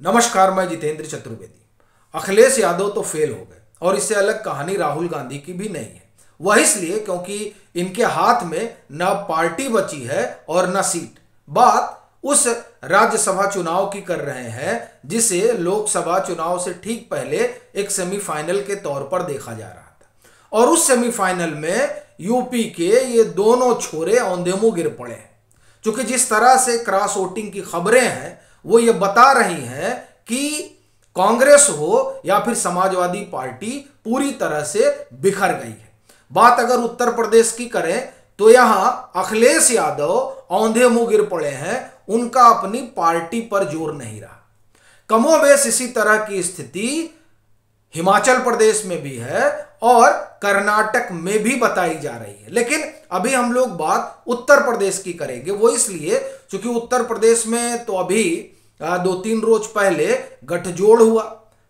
नमस्कार, मैं जितेंद्र चतुर्वेदी। अखिलेश यादव तो फेल हो गए और इससे अलग कहानी राहुल गांधी की भी नहीं है। वह इसलिए क्योंकि इनके हाथ में न पार्टी बची है और न सीट। बात उस राज्यसभा चुनाव की कर रहे हैं जिसे लोकसभा चुनाव से ठीक पहले एक सेमीफाइनल के तौर पर देखा जा रहा था। और उस सेमीफाइनल में यूपी के ये दोनों छोरे औंधे मुंह गिर पड़े हैं। क्योंकि जिस तरह से क्रॉस वोटिंग की खबरें हैं वो ये बता रही हैं कि कांग्रेस हो या फिर समाजवादी पार्टी पूरी तरह से बिखर गई है। बात अगर उत्तर प्रदेश की करें तो यहां अखिलेश यादव औंधे मुंह गिर पड़े हैं, उनका अपनी पार्टी पर जोर नहीं रहा। कमोबेश इसी तरह की स्थिति हिमाचल प्रदेश में भी है और कर्नाटक में भी बताई जा रही है। लेकिन अभी हम लोग बात उत्तर प्रदेश की करेंगे। वो इसलिए क्योंकि उत्तर प्रदेश में तो अभी 2-3 रोज पहले गठजोड़ हुआ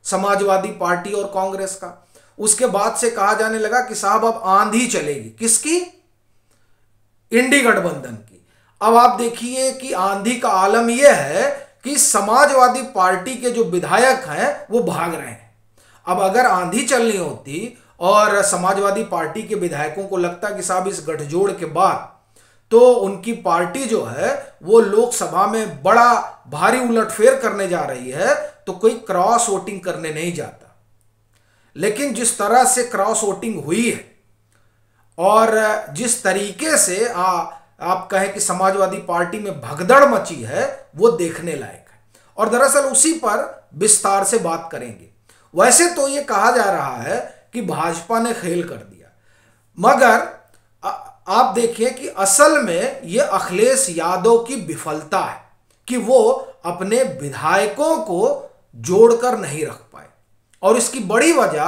समाजवादी पार्टी और कांग्रेस का। उसके बाद से कहा जाने लगा कि साहब अब आंधी चलेगी। किसकी? इंडी गठबंधन की। अब आप देखिए कि आंधी का आलम यह है कि समाजवादी पार्टी के जो विधायक हैं वो भाग रहे हैं। अब अगर आंधी चलनी होती और समाजवादी पार्टी के विधायकों को लगता कि साहब इस गठजोड़ के बाद तो उनकी पार्टी जो है वो लोकसभा में बड़ा भारी उलटफेर करने जा रही है, तो कोई क्रॉस वोटिंग करने नहीं जाता। लेकिन जिस तरह से क्रॉस वोटिंग हुई है और जिस तरीके से आप कहें कि समाजवादी पार्टी में भगदड़ मची है वो देखने लायक है। और दरअसल उसी पर विस्तार से बात करेंगे। वैसे तो ये कहा जा रहा है कि भाजपा ने खेल कर दिया, मगर आप देखिए कि असल में ये अखिलेश यादव की विफलता है कि वो अपने विधायकों को जोड़कर नहीं रख पाए। और इसकी बड़ी वजह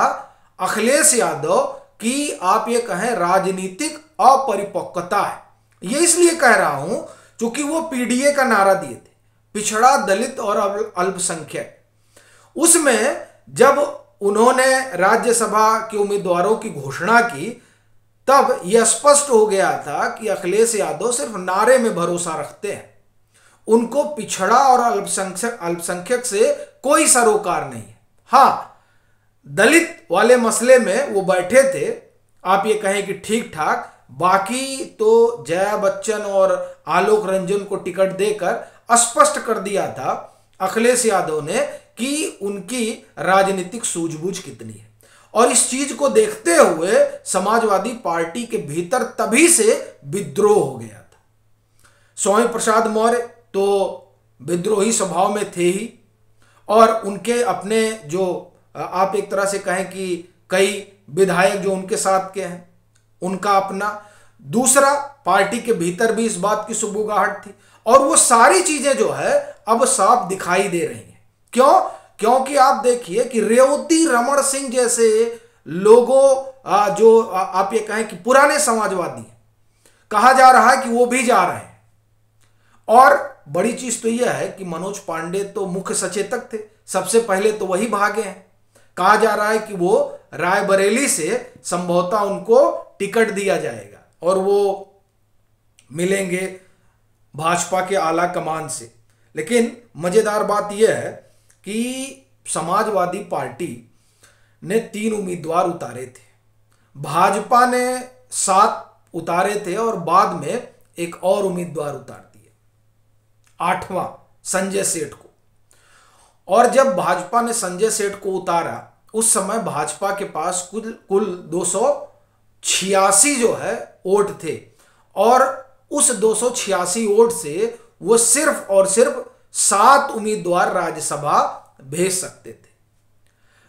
अखिलेश यादव की आप ये कहें राजनीतिक अपरिपक्वता है। ये इसलिए कह रहा हूं क्योंकि वो पीडीए का नारा दिए थे, पिछड़ा, दलित और अल्पसंख्यक। उसमें जब उन्होंने राज्यसभा के उम्मीदवारों की घोषणा की तब यह स्पष्ट हो गया था कि अखिलेश यादव सिर्फ नारे में भरोसा रखते हैं, उनको पिछड़ा और अल्पसंख्यक से कोई सरोकार नहीं है। हां, दलित वाले मसले में वो बैठे थे, आप ये कहें कि ठीक ठाक। बाकी तो जया बच्चन और आलोक रंजन को टिकट देकर स्पष्ट कर दिया था अखिलेश यादव ने कि उनकी राजनीतिक सूझबूझ कितनी है। और इस चीज को देखते हुए समाजवादी पार्टी के भीतर तभी से विद्रोह हो गया था। स्वामी प्रसाद मौर्य तो विद्रोही स्वभाव में थे ही, और उनके अपने जो आप एक तरह से कहें कि कई विधायक जो उनके साथ के हैं उनका अपना। दूसरा, पार्टी के भीतर भी इस बात की सुगबुगाहट थी। और वो सारी चीजें जो है अब साफ दिखाई दे रही हैं। क्यों? क्योंकि आप देखिए कि रेवती रमन सिंह जैसे लोगों जो आप ये कहें कि पुराने समाजवादी हैं, कहा जा रहा है कि वो भी जा रहे हैं। और बड़ी चीज तो यह है कि मनोज पांडे तो मुख्य सचेतक थे, सबसे पहले तो वही भागे हैं। कहा जा रहा है कि वो रायबरेली से संभवतः उनको टिकट दिया जाएगा और वो मिलेंगे भाजपा के आला कमान से। लेकिन मजेदार बात यह है कि समाजवादी पार्टी ने 3 उम्मीदवार उतारे थे, भाजपा ने 7 उतारे थे और बाद में एक और उम्मीदवार उतार दिए, 8वां संजय सेठ को। और जब भाजपा ने संजय सेठ को उतारा उस समय भाजपा के पास कुल 286 जो है वोट थे, और उस 286 वोट से वो सिर्फ और सिर्फ 7 उम्मीदवार राज्यसभा भेज सकते थे।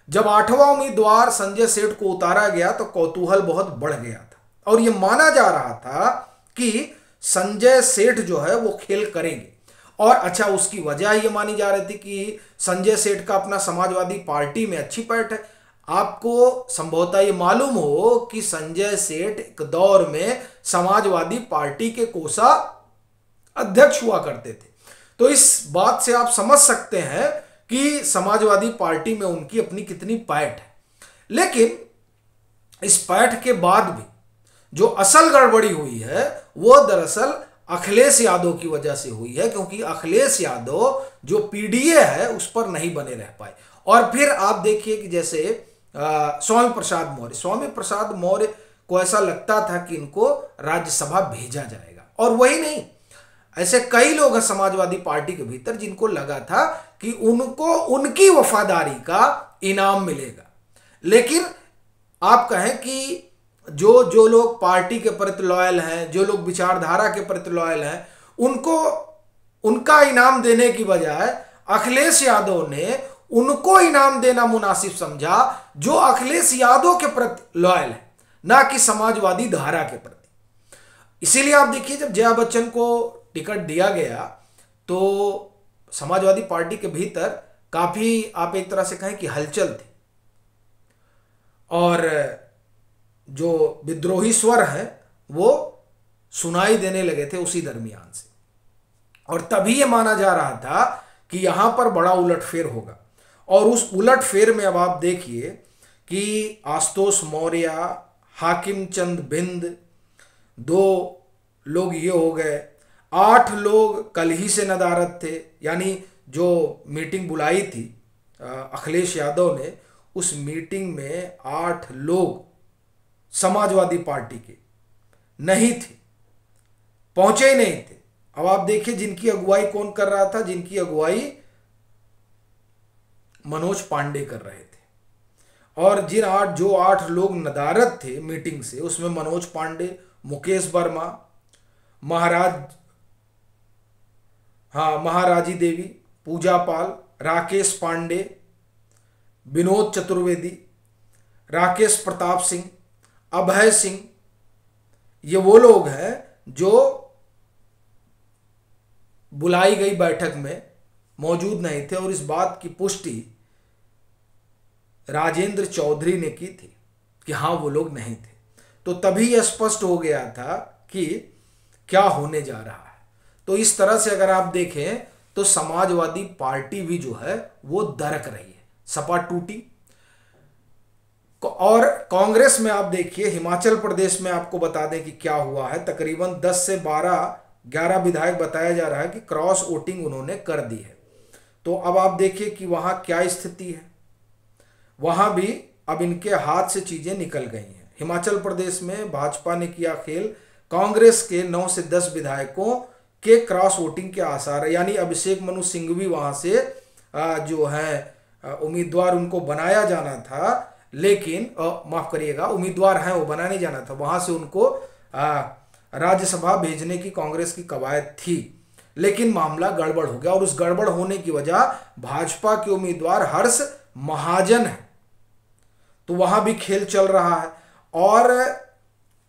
जब 8वां उम्मीदवार संजय सेठ को उतारा गया तो कौतूहल बहुत बढ़ गया था और यह माना जा रहा था कि संजय सेठ जो है वो खेल करेंगे। और अच्छा, उसकी वजह ये मानी जा रही थी कि संजय सेठ का अपना समाजवादी पार्टी में अच्छी पैठ है। आपको संभवतः ये मालूम हो कि संजय सेठ एक दौर में समाजवादी पार्टी के कोषा अध्यक्ष हुआ करते थे। तो इस बात से आप समझ सकते हैं कि समाजवादी पार्टी में उनकी अपनी कितनी पैठ है। लेकिन इस पैठ के बाद भी जो असल गड़बड़ी हुई है वो दरअसल अखिलेश यादव की वजह से हुई है, क्योंकि अखिलेश यादव जो पीडीए है उस पर नहीं बने रह पाए। और फिर आप देखिए कि जैसे स्वामी प्रसाद मौर्य को ऐसा लगता था कि इनको राज्यसभा भेजा जाएगा, और वही नहीं, ऐसे कई लोग हैं समाजवादी पार्टी के भीतर जिनको लगा था कि उनको उनकी वफादारी का इनाम मिलेगा। लेकिन आप कहें कि जो जो लोग पार्टी के प्रति लॉयल हैं, जो लोग विचारधारा के प्रति लॉयल हैं, उनको उनका इनाम देने की बजाय अखिलेश यादव ने उनको इनाम देना मुनासिब समझा जो अखिलेश यादव के प्रति लॉयल है, ना कि समाजवादी धारा के प्रति। इसीलिए आप देखिए जब जया बच्चन को टिकट दिया गया तो समाजवादी पार्टी के भीतर काफी, आप एक तरह से कहें कि हलचल थी, और जो विद्रोही स्वर हैं वो सुनाई देने लगे थे उसी दरमियान से। और तभी ये माना जा रहा था कि यहां पर बड़ा उलटफेर होगा। और उस उलटफेर में अब आप देखिए कि आशुतोष मौर्य, हाकिम चंद बिंद, 2 लोग ये हो गए, 8 लोग कल ही से नदारद थे। यानी जो मीटिंग बुलाई थी अखिलेश यादव ने, उस मीटिंग में 8 लोग समाजवादी पार्टी के नहीं थे, पहुंचे ही नहीं थे। अब आप देखिए जिनकी अगुवाई कौन कर रहा था, जिनकी अगुवाई मनोज पांडे कर रहे थे। और जो 8 लोग नदारद थे मीटिंग से, उसमें मनोज पांडे, मुकेश वर्मा, महाराजी देवी, पूजा पाल, राकेश पांडे, विनोद चतुर्वेदी, राकेश प्रताप सिंह, अभय सिंह, ये वो लोग हैं जो बुलाई गई बैठक में मौजूद नहीं थे। और इस बात की पुष्टि राजेंद्र चौधरी ने की थी कि हाँ वो लोग नहीं थे। तो तभी यह स्पष्ट हो गया था कि क्या होने जा रहा है। तो इस तरह से अगर आप देखें तो समाजवादी पार्टी भी जो है वो दरक रही है, सपा टूटी। और कांग्रेस में आप देखिए हिमाचल प्रदेश में आपको बता दें कि क्या हुआ है। तकरीबन 10 से 11 विधायक बताया जा रहा है कि क्रॉस वोटिंग उन्होंने कर दी है। तो अब आप देखिए कि वहां क्या स्थिति है, वहां भी अब इनके हाथ से चीजें निकल गई हैं। हिमाचल प्रदेश में भाजपा ने किया खेल, कांग्रेस के 9 से 10 विधायकों के क्रॉस वोटिंग के आसार है। यानी अभिषेक मनु सिंघवी वहां से जो है उम्मीदवार उनको बनाया जाना था, लेकिन माफ करिएगा, उम्मीदवार हैं वो बनाने जाना था, वहां से उनको राज्यसभा भेजने की कांग्रेस की कवायद थी। लेकिन मामला गड़बड़ हो गया, और उस गड़बड़ होने की वजह भाजपा के उम्मीदवार हर्ष महाजन है। तो वहां भी खेल चल रहा है, और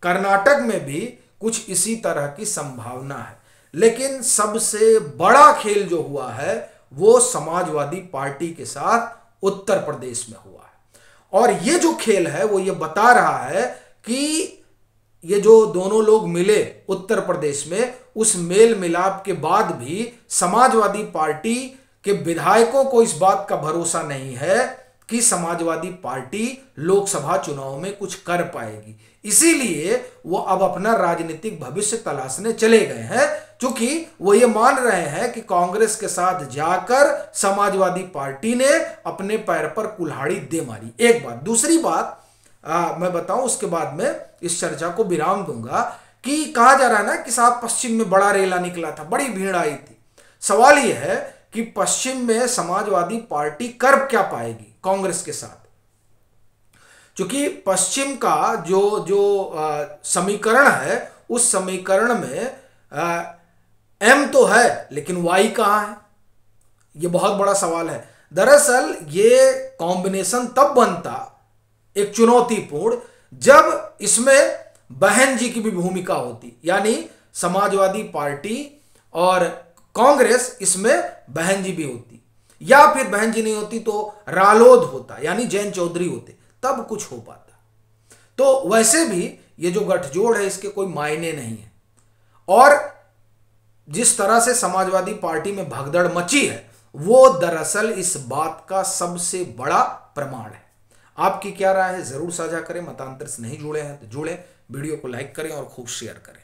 कर्नाटक में भी कुछ इसी तरह की संभावना है। लेकिन सबसे बड़ा खेल जो हुआ है वो समाजवादी पार्टी के साथ उत्तर प्रदेश में हुआ है। और ये जो खेल है वो ये बता रहा है कि ये जो दोनों लोग मिले उत्तर प्रदेश में, उस मेल मिलाप के बाद भी समाजवादी पार्टी के विधायकों को इस बात का भरोसा नहीं है कि समाजवादी पार्टी लोकसभा चुनाव में कुछ कर पाएगी। इसीलिए वो अब अपना राजनीतिक भविष्य तलाशने चले गए हैं, क्योंकि वो ये मान रहे हैं कि कांग्रेस के साथ जाकर समाजवादी पार्टी ने अपने पैर पर कुल्हाड़ी दे मारी। एक बात। दूसरी बात मैं बताऊं, उसके बाद में इस चर्चा को विराम दूंगा, कि कहा जा रहा है ना कि साहब पश्चिम में बड़ा रेला निकला था, बड़ी भीड़ आई थी। सवाल यह है कि पश्चिम में समाजवादी पार्टी कर क्या पाएगी कांग्रेस के साथ, क्योंकि पश्चिम का जो समीकरण है, उस समीकरण में एम तो है लेकिन वाई कहां है, यह बहुत बड़ा सवाल है। दरअसल ये कॉम्बिनेशन तब बनता एक चुनौतीपूर्ण जब इसमें बहन जी की भी भूमिका होती, यानी समाजवादी पार्टी और कांग्रेस इसमें बहन जी भी होती, या फिर बहन जी नहीं होती तो रालोद होता, यानी जैन चौधरी होते, तब कुछ हो पाता। तो वैसे भी ये जो गठजोड़ है इसके कोई मायने नहीं है। और जिस तरह से समाजवादी पार्टी में भगदड़ मची है वो दरअसल इस बात का सबसे बड़ा प्रमाण है। आपकी क्या राय है जरूर साझा करें। मतांतर से नहीं जुड़े हैं तो जुड़ें, वीडियो को लाइक करें और खूब शेयर करें।